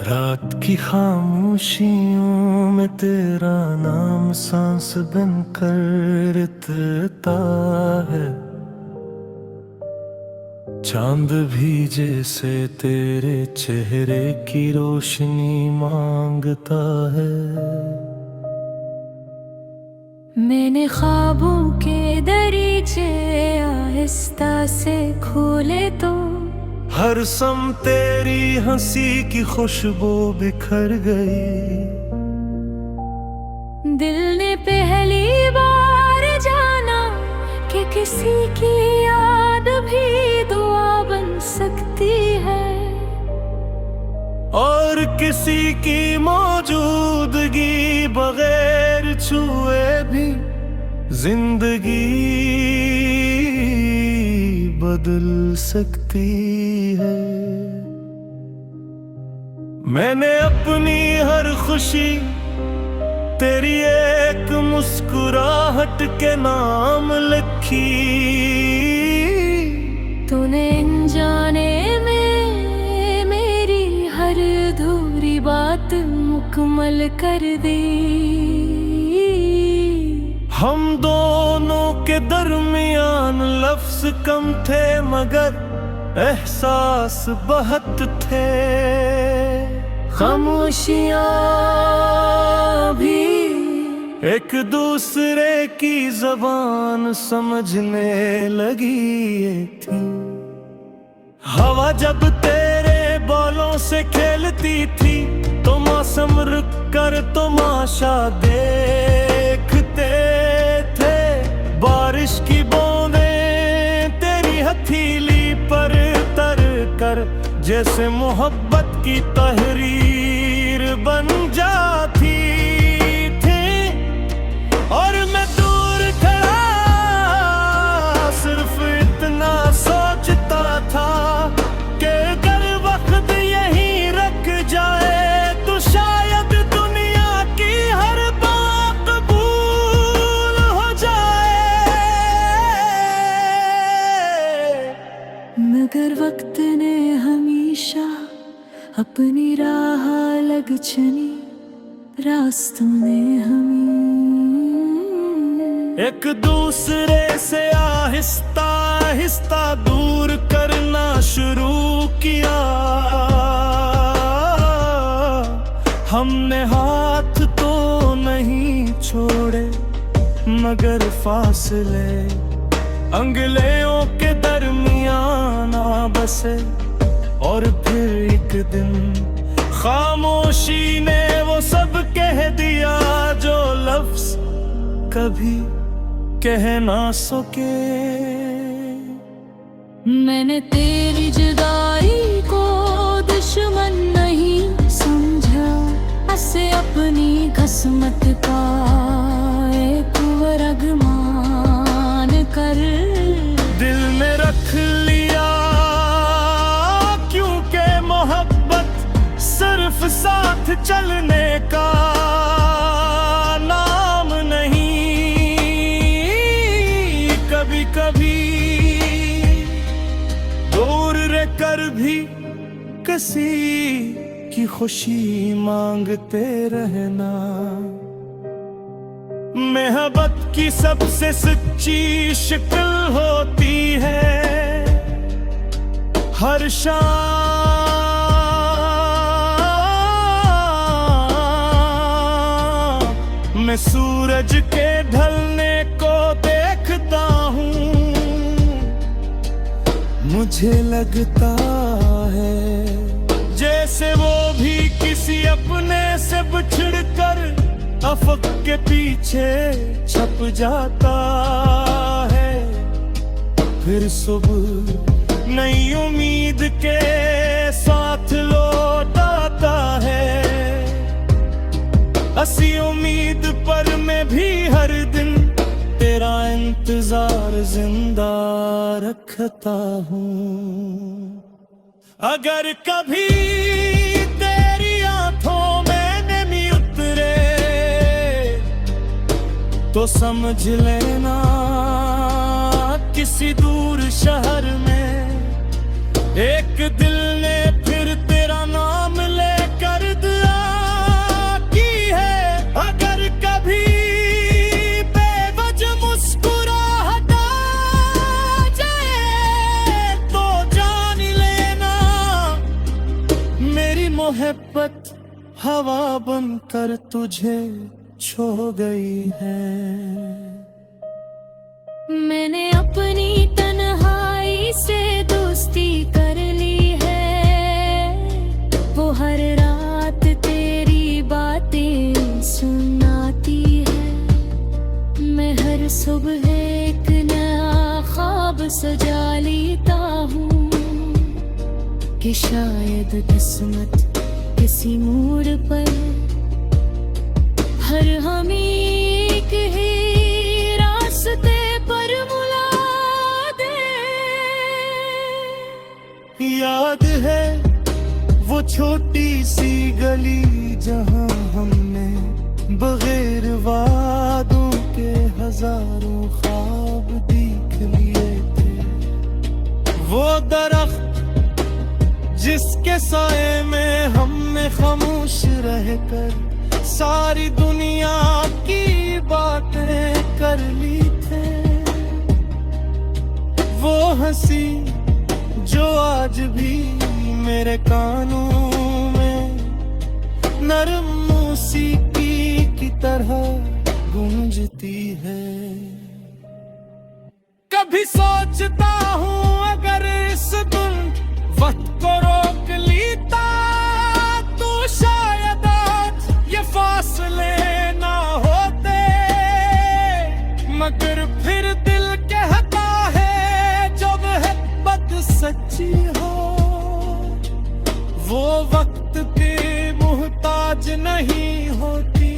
रात की खामोशियों में तेरा नाम सांस बनकर रितता है। चांद भी जैसे तेरे चेहरे की रोशनी मांगता है। मैंने ख्वाबों के दरीचे आहिस्ता से खोले तो हर सम तेरी हंसी की खुशबू बिखर गई। दिल ने पहली बार जाना कि किसी की याद भी दुआ बन सकती है, और किसी की मौजूदगी बगैर छुए भी जिंदगी बदल सकती है। मैंने अपनी हर खुशी तेरी एक मुस्कुराहट के नाम लिखी। तूने अनजाने में मेरी हर अधूरी बात मुकम्मल कर दी। हम दोनों के दरमियान लफ्ज कम थे मगर एहसास बहुत थे। खामोशियां भी एक दूसरे की जबान समझने लगी थी। हवा जब तेरे बालों से खेलती थी तो मौसम रुक कर तमाशा देखते थे। बारिश की बूंदें तेरी हथेली पर तर कर जैसे मोहब्बत की तहरीर बन जाती थी। और मैं दूर खड़ा सिर्फ इतना सोचता था कि अगर वक्त यहीं रख जाए तो शायद दुनिया की हर बात कबूल हो जाए। मगर वक्त ने हमेशा अपनी राह अलग चुनी, रास्तों ने हमें एक दूसरे से आहिस्ता आहिस्ता दूर करना शुरू किया। हमने हाथ तो नहीं छोड़े मगर फासले अंगुलियों के दरमियान आ बसे। और फिर एक दिन खामोशी ने वो सब कह दिया जो लफ्ज कभी कह ना सके। मैंने तेरी जुदाई को दुश्मन नहीं समझा, इसे अपनी किस्मत का एक वर्ग मान कर दिल में रख लिया। क्योंकि मोहब्बत सिर्फ साथ चलने का नाम नहीं। कभी कभी दूर रहकर भी किसी की खुशी मांगते रहना। मोहब्बत की सबसे सच्ची शक्ल होती है हर शाम मैं सूरज के ढलने को देखता हूँ। मुझे लगता है जैसे वो भी किसी अपने से बिछड़ कर अफक के पीछे छप जाता है। फिर सुबह नई उम्मीद के साथ लौट आता है। ऐसी उम्मीद पर मैं भी हर दिन तेरा इंतजार जिंदा रखता हूँ। अगर कभी तेरी आंखों में नमी उतरे तो समझ लेना किसी दूर शहर में एक दिल ने फिर तेरा नाम लेकर मोहब्बत हवा बनकर तुझे छो गई है। मैंने अपनी तन्हाई से दोस्ती कर ली है। वो हर रात तेरी बातें सुनाती है। मैं हर सुबह एक नया ख्वाब सजा लेता हूँ कि शायद किस्मत किसी मोड़ पर हर हम एक ही रास्ते पर मुला दे। याद है वो छोटी सी गली जहां हमने बगैर वादों के हजारों ख्वाब देख लिए थे। वो दरख्त जिसके साए में हमने खामोश रहकर सारी दुनिया की बातें कर ली थे। वो हंसी जो आज भी मेरे कानों में नरम मौसीकी की तरह गूंजती है। कभी सोचता हूँ अगर इस वक्त को रोक लेता तो शायद आज ये फासले ना होते। मगर फिर दिल कहता है जब मोहब्बत सच्ची हो वो वक्त के मुहताज नहीं होती।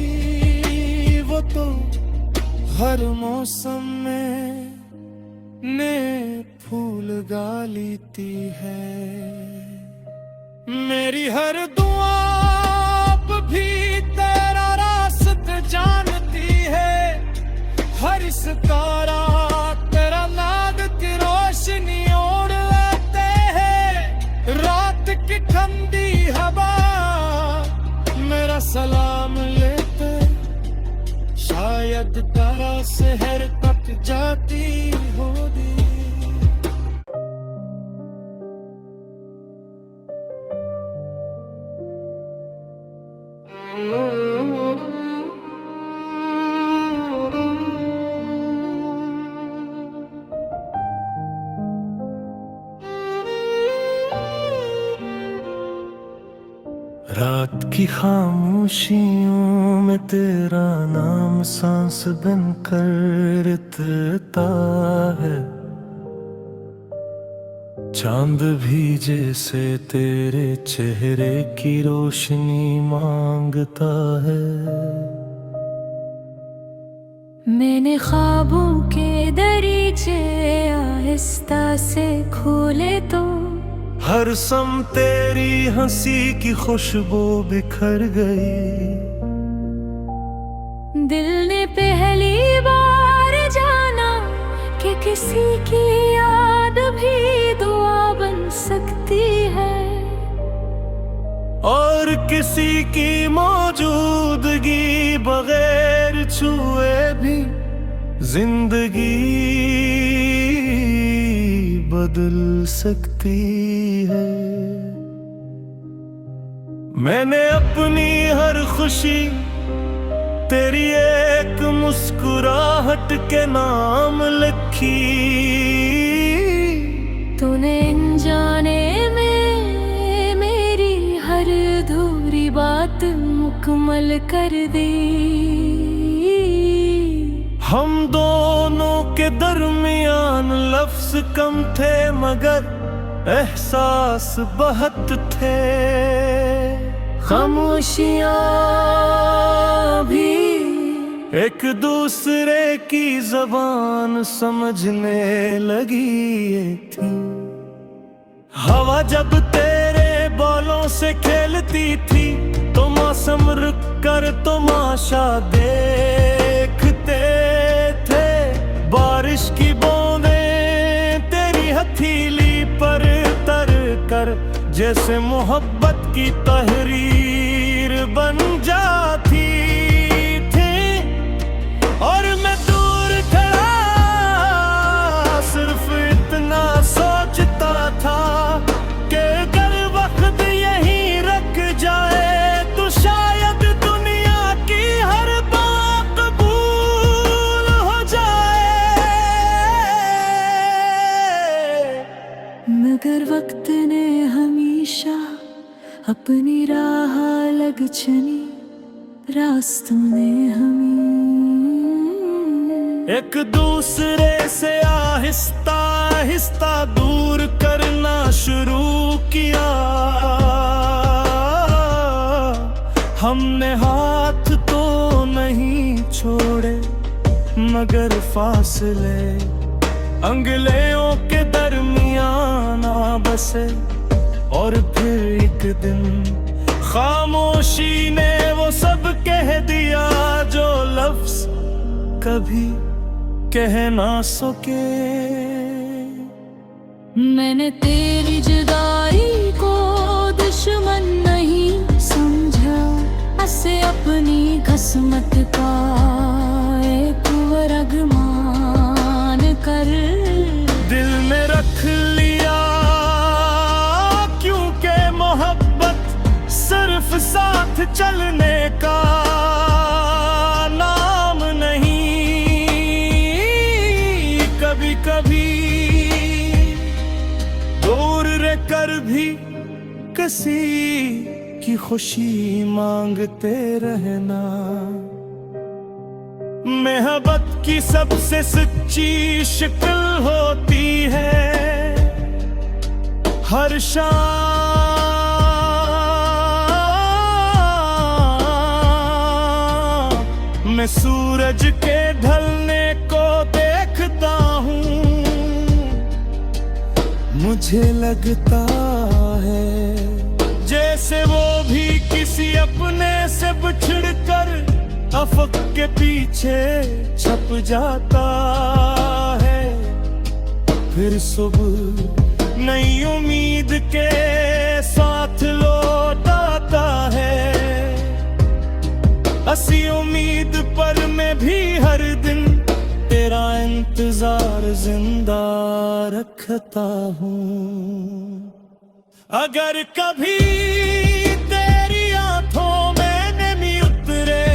वो तो हर मौसम में नए फूल गा लेती है। मेरी हर दुआ अब भी तेरा रास्ता जानती है। हर इस तारा तेरा नाद की रोशनी ओढ़ लेते हैं। रात की ठंडी हवा मेरा सलाम लेते। शायद तारा शहर तक जाती होगी। रात की खामोशियों में तेरा नाम सांस बनकर रितता है। चांद भी जैसे तेरे चेहरे की रोशनी मांगता है। मैंने ख्वाबों के दरीचे आहिस्ता से खोले तो हर सम तेरी हंसी की खुशबू बिखर गई। दिल ने पहली बार जाना कि किसी की याद भी दुआ बन सकती है। और किसी की मौजूदगी बगैर छुए भी जिंदगी बदल सकती है। मैंने अपनी हर खुशी तेरी एक मुस्कुराहट के नाम लिखी। तूने अनजाने में मेरी हर अधूरी बात मुकम्मल कर दी। हम दोनों के दरमियान लफ्ज कम थे मगर एहसास बहुत थे। खामोशियां भी एक दूसरे की जबान समझने लगी थी। हवा जब तेरे बालों से खेलती थी तो मौसम रुक कर तमाशा देखते थे। बारिश की बूंदें तेरी हथेली पर तर कर जैसे मोहब्बत की तहरीर बन जाती थी। और मैं दूर खड़ा सिर्फ इतना सोचता था कि अगर वक्त यहीं रख जा मगर वक्त ने हमेशा अपनी राह लग चली, रास्तों ने हमें एक दूसरे से आहिस्ता आहिस्ता दूर करना शुरू किया। हमने हाथ तो नहीं छोड़े मगर फासले अंगुलियों के दरमियान आ बसे। और फिर एक दिन खामोशी ने वो सब कह दिया जो लफ्ज कभी कह ना सके। मैंने तेरी जुदाई को दुश्मन नहीं समझा, ऐसे अपनी किस्मत का एक वरगमान कर दिल में रख लिया, क्योंकि मोहब्बत सिर्फ साथ चलने का नाम नहीं। कभी कभी दूर रहकर भी किसी की खुशी मांगते रहना। मोहब्बत की सबसे सच्ची शक्ल होती है हर शाम मैं सूरज के ढलने को देखता हूँ। मुझे लगता है जैसे वो भी किसी अपने से बिछड़कर अफक के पीछे छप जाता है। फिर सुबह नई उम्मीद के साथ लौट आता है। असी उम्मीद पर मैं भी हर दिन तेरा इंतजार जिंदा रखता हूँ। अगर कभी तेरी आंखों में नमी उतरे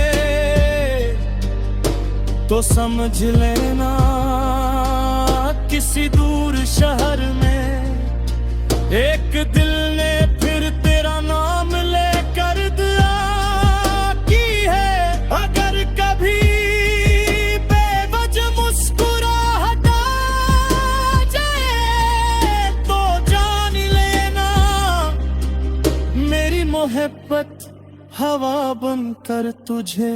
तो समझ लेना किसी दूर शहर में एक दिल ने फिर तेरा नाम लेकर दुआ की है। अगर कभी बेवजह मुस्कुराहट आ जाए तो जान लेना मेरी मोहब्बत हवा बनकर तुझे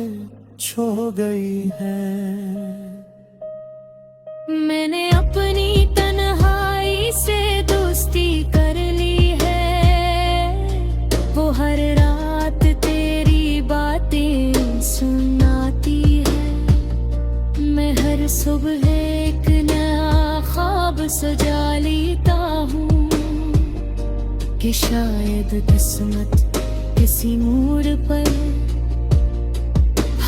छो गई है। मैंने अपनी तन्हाई से दोस्ती कर ली है। वो हर रात तेरी बातें सुनाती है। मैं हर सुबह एक नया ख्वाब सजा लेता हूँ कि शायद किस्मत किसी मोड़ पर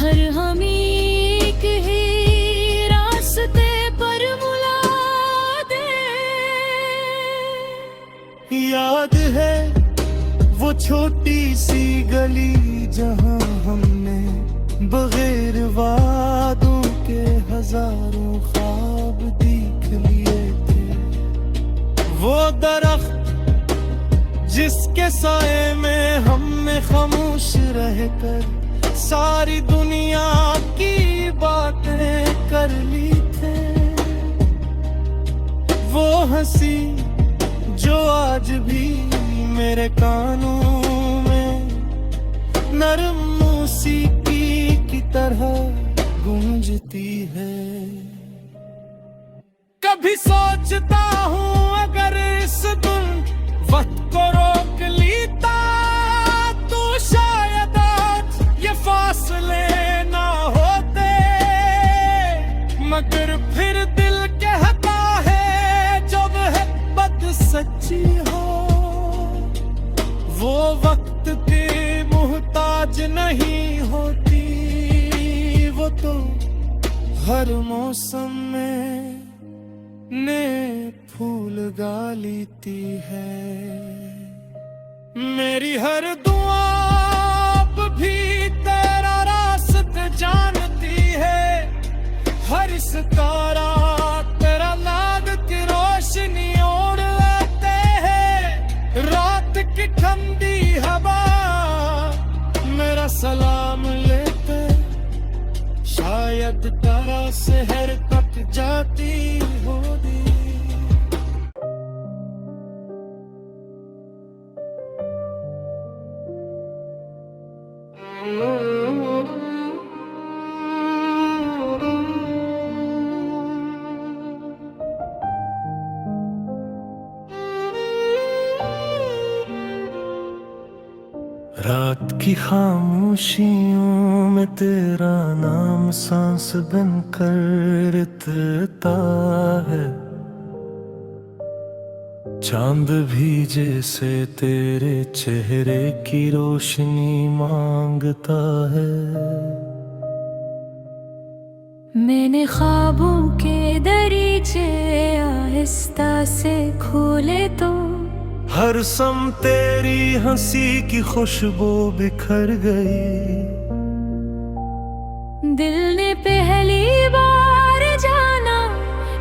हर हम एक ही रास्ते पर मुला दे। याद है वो छोटी सी गली जहां हमने बगैर वादों के हजारों ख्वाब देख लिए थे। वो दरख्त जिसके साए में हमने खामोश रहकर सारी दुनिया की बातें कर ली थे। वो हंसी जो आज भी मेरे कानों में नरम मौसीकी की तरह गूंजती है। कभी सोचता हूँ अगर इस वक्त को रोक लेता तो शायद आज ये फासले ना होते। मगर फिर दिल कहता है जब मोहब्बत सच्ची हो वो वक्त के मुहताज नहीं होती। वो तो हर मौसम में ने फूल गा लेती है। मेरी हर दुआ अब भी तेरा रास्ता जानती है। हर सितारा तेरा नाद की रोशनी ओढ़ लेते शहर तक जाती होगी। रात की खामोशियों में तेरा नाम सांस बनकर रितता है। चांद भी जैसे तेरे चेहरे की रोशनी मांगता है। मैंने ख्वाबों के दरीचे आहिस्ता से खोले तो हर सम तेरी हंसी की खुशबू बिखर गई। दिल ने पहली बार जाना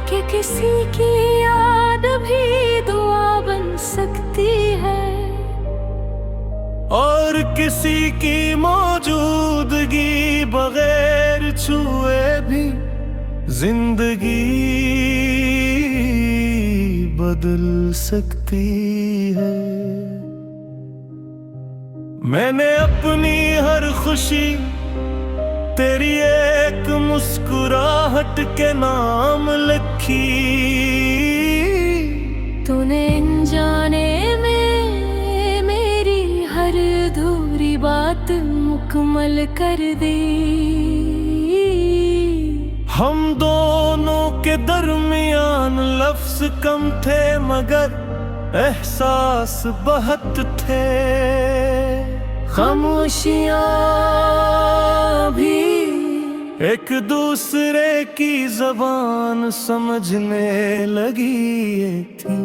कि किसी की याद भी दुआ बन सकती है, और किसी की मौजूदगी बगैर छुए भी जिंदगी बदल सकती है। मैंने अपनी हर खुशी तेरी एक मुस्कुराहट के नाम लिखी। तूने अनजाने में मेरी हर अधूरी बात मुकम्मल कर दी। हम दोनों के दरमियान लफ्ज कम थे मगर एहसास बहुत थे। खामोशियां भी एक दूसरे की जबान समझने लगी थी।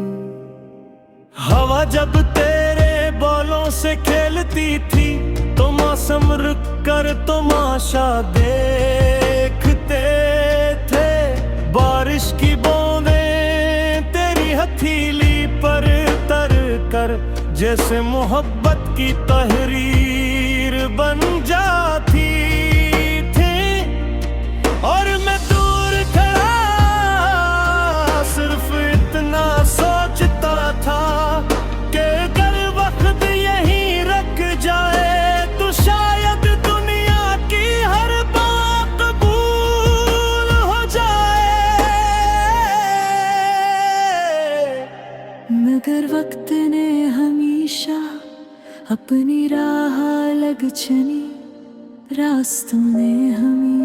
हवा जब तेरे बालों से खेलती थी तो मौसम रुक कर तमाशा देखते थे। बारिश की बूंदें तेरी हथेली पर तर कर जैसे मोहब्बत की तहरीर बन जाती थी। और मैं दूर खड़ा सिर्फ इतना सोचता था कि अगर वक्त यहीं रख जाए तो शायद दुनिया की हर बात कबूल हो जाए। मगर वक्त ने हमेशा अपनी राह अलग चुनी, रास्तों ने हमें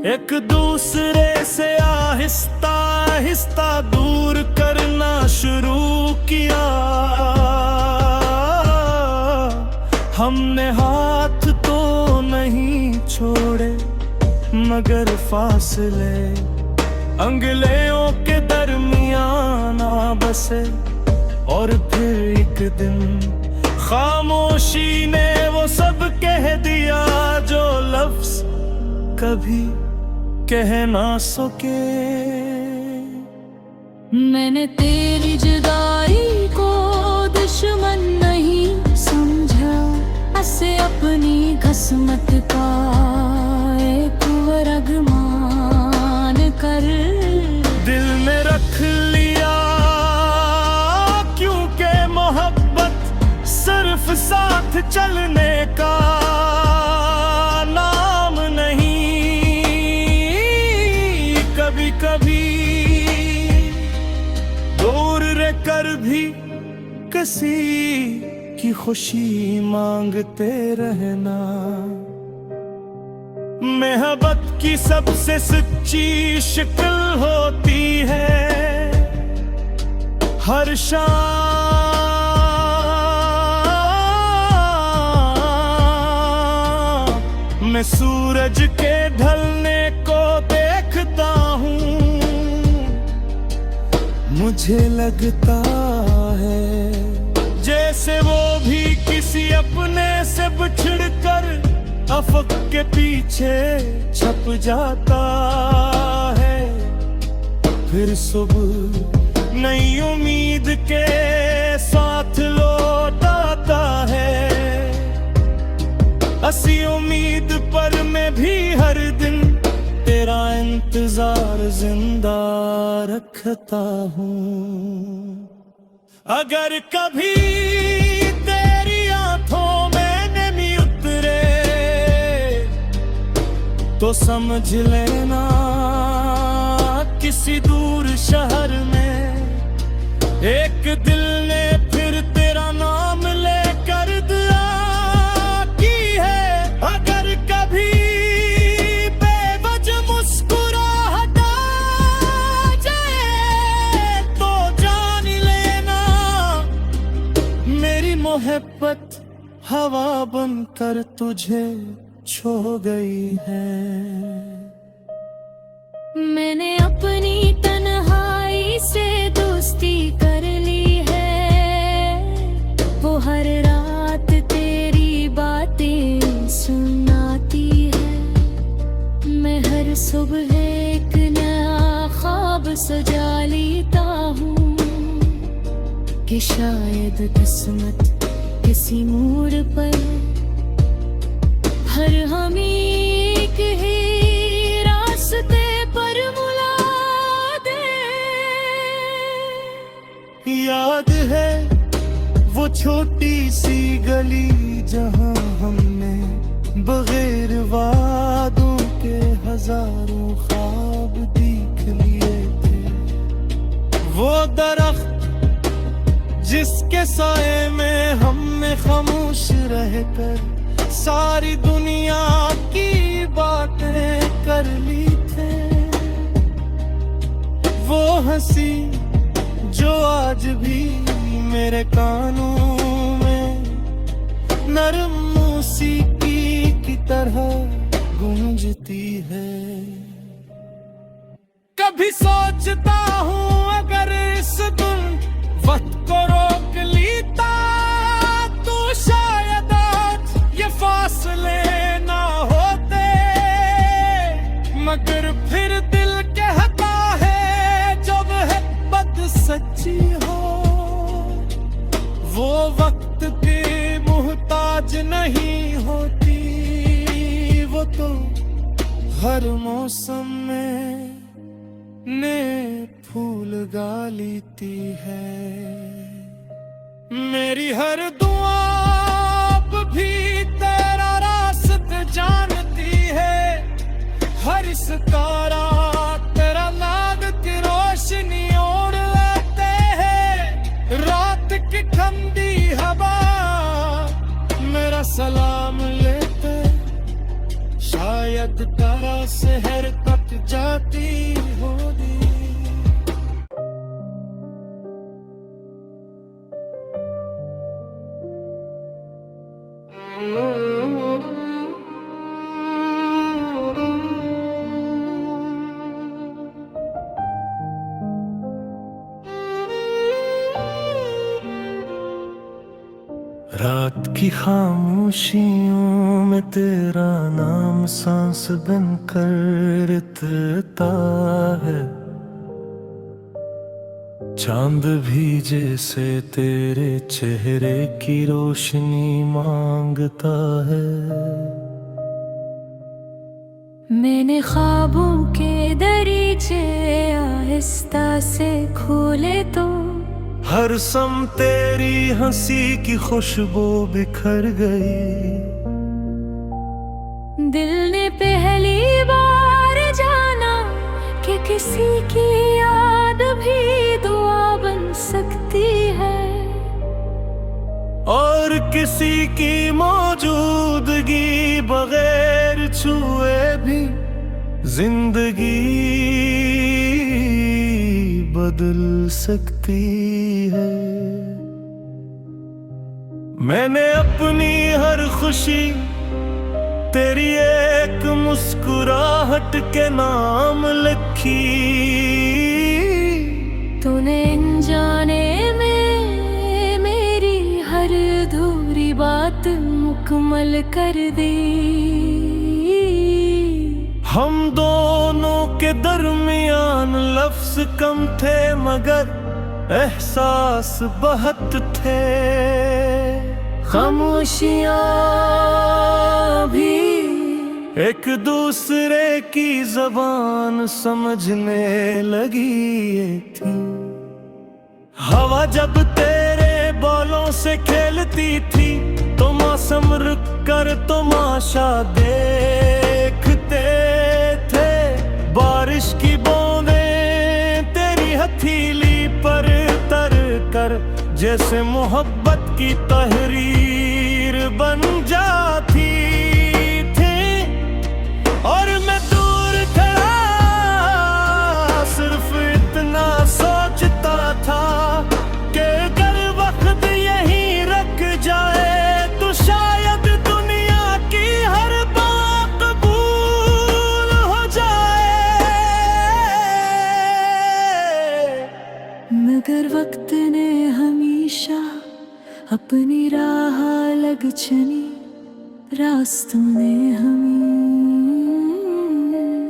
एक दूसरे से आहिस्ता आहिस्ता दूर करना शुरू किया। हमने हाथ तो नहीं छोड़े मगर फासले अंगुलियों के दरमियान आ बसे। और फिर एक दिन खामोशी ने वो सब कह दिया जो लफ्ज कभी कह ना सके। मैंने तेरी जुदाई को दुश्मन नहीं समझा, ऐसे अपनी किस्मत का एक वरगमान कर दिल में रख लिया। क्योंकि मोहब्बत सिर्फ साथ चलने का नाम नहीं। कभी कभी दूर रहकर भी किसी की खुशी मांगते रहना। मोहब्बत की सबसे सच्ची शक्ल होती है हर शाम मैं सूरज के ढलने को देखता हूँ। मुझे लगता है जैसे वो भी किसी अपने से बिछड़ कर अफक के पीछे छप जाता है। फिर सुबह नई उम्मीद के साथ लौट आता है। असी उम्मीद पर मैं भी हर दिन इंतजार जिंदा रखता हूँ। अगर कभी तेरी आंखों में नहीं उतरे तो समझ लेना किसी दूर शहर में एक दिल ने फिर तेरा नाम लेकर दुआ की है। अगर कभी बेवजह मुस्कुराहट आ जाए तो जान लेना मेरी मोहब्बत हवा बनकर तुझे छो गई है। मैंने अपनी तन्हाई से दोस्ती कर ली है, वो हर रात तेरी बातें सुनाती है। मैं हर सुबह एक नया ख्वाब सजा लेता हूँ कि शायद किस्मत किसी मोड़ पर हर हम एक ही रास्ते पर मुला दे। याद है वो छोटी सी गली जहां हमने बगैर वादों के हजारों ख्वाब देख लिए थे। वो दरख्त जिसके साए में हमने खामोश रहकर सारी दुनिया की बातें कर ली थे। वो हंसी जो आज भी मेरे कानों में नरम मौसीकी की तरह गूंजती है। कभी सोचता हूँ अगर इस वक्त को रोक लेता तो शायद आज ये फासले ना होते। मगर फिर दिल कहता है जब है बद सच्ची हो वो वक्त के मुहताज नहीं होती। वो तो हर मौसम में नए फूल गालीती है। मेरी हर दुआ अब भी तेरा रास्ता जानती है। हर सितारा तेरा नाग की रोशनी ओढ़ लेते हैं। रात की ठंडी हवा मेरा सलाम लेते। शायद तारा शहर तक जाती होगी। रात की खामोशियों में तेरा नाम सांस बनकर रितता है। चांद भी जैसे तेरे चेहरे की रोशनी मांगता है। मैंने ख्वाबों के दरीचे आहिस्ता से खोले तो हर सम तेरी हंसी की खुशबू बिखर गई। दिल ने पहली बार जाना कि किसी की याद भी दुआ बन सकती है। और किसी की मौजूदगी बगैर छुए भी जिंदगी बदल सकती है। मैंने अपनी हर खुशी तेरी एक मुस्कुराहट के नाम लिखी। तूने अनजाने में मेरी हर अधूरी बात मुकम्मल कर दी। हम दोनों के दरमियान लफ्ज कम थे मगर एहसास बहुत थे। खामोशियां भी एक दूसरे की जबान समझने लगी ये थी। हवा जब तेरे बालों से खेलती थी तो मौसम रुक कर तमाशा देखते थे। बारिश की बूंदें तेरी हथेली पर तर कर जैसे मोहब्बत की तहरीर बन जाती थी। और मैं दूर खड़ा सिर्फ इतना सोचता था कि अगर वक्त यहीं रख जाए तो शायद दुनिया की हर बात कबूल हो जाए। मगर वक्त ने हमेशा अपनी राह लग चनी, रास्तों ने हमें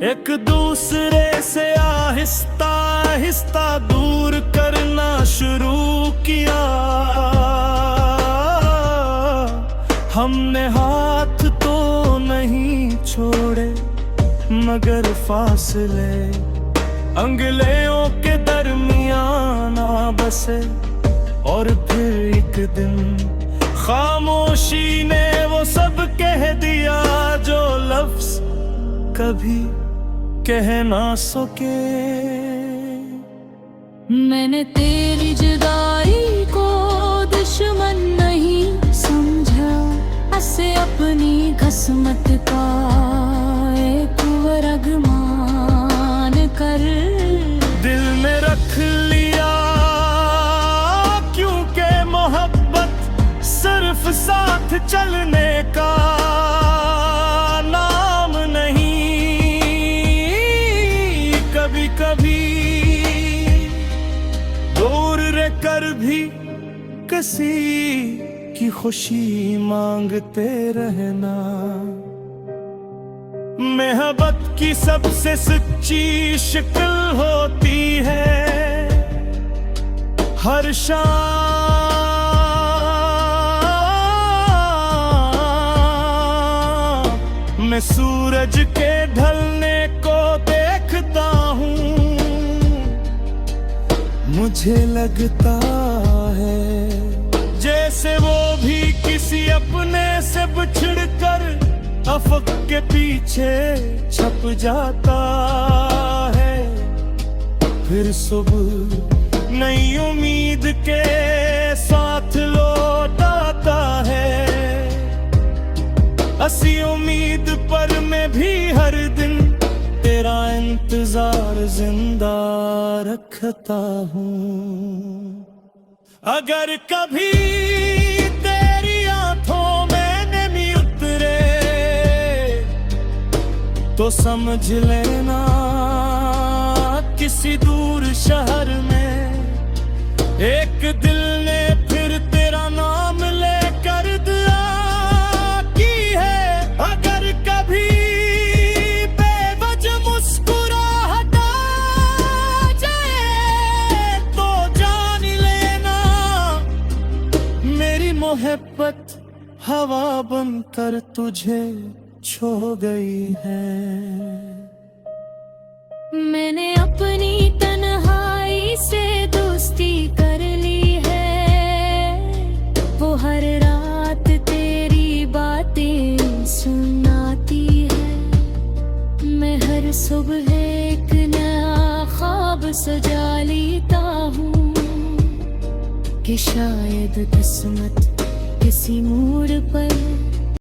एक दूसरे से आहिस्ता आहिस्ता दूर करना शुरू किया। हमने हाथ तो नहीं छोड़े मगर फासले अंगुलियों के दरमियान आ बसे। और फिर एक दिन खामोशी ने वो सब कह दिया जो लफ्ज कभी कह ना सके। मैंने तेरी जुदाई को दुश्मन नहीं समझा, ऐसे अपनी किस्मत का एक वरगमान कर दिल में रख लिया, क्योंकि मोहब्बत सिर्फ साथ चलने का नाम नहीं। कभी कभी दूर रहकर भी किसी की खुशी मांगते रहना। मोहब्बत की सबसे सच्ची शक्ल होती है हर शाम मैं सूरज के ढलने को देखता हूँ। मुझे लगता है जैसे वो भी किसी अपने से बिछड़ कर अफक के पीछे छप जाता है। फिर सुबह नई उम्मीद के साथ लौट आता है। असी उम्मीद पर मैं भी हर दिन तेरा इंतजार जिंदा रखता हूँ। अगर कभी तेरी आंखों में नमी उतरे तो समझ लेना किसी दूर शहर में एक दिल ने फिर तेरा नाम लेकर दुआ की है। अगर कभी बेवजह मुस्कुराहट आ जाए तो जान लेना मेरी मोहब्बत हवा बनकर तुझे छो गई है। मैंने अपनी तन्हाई से दोस्ती कर ली है। वो हर रात तेरी बातें सुनाती है। मैं हर सुबह एक नया ख्वाब सजा लेता हूँ कि शायद किस्मत किसी मोड़ पर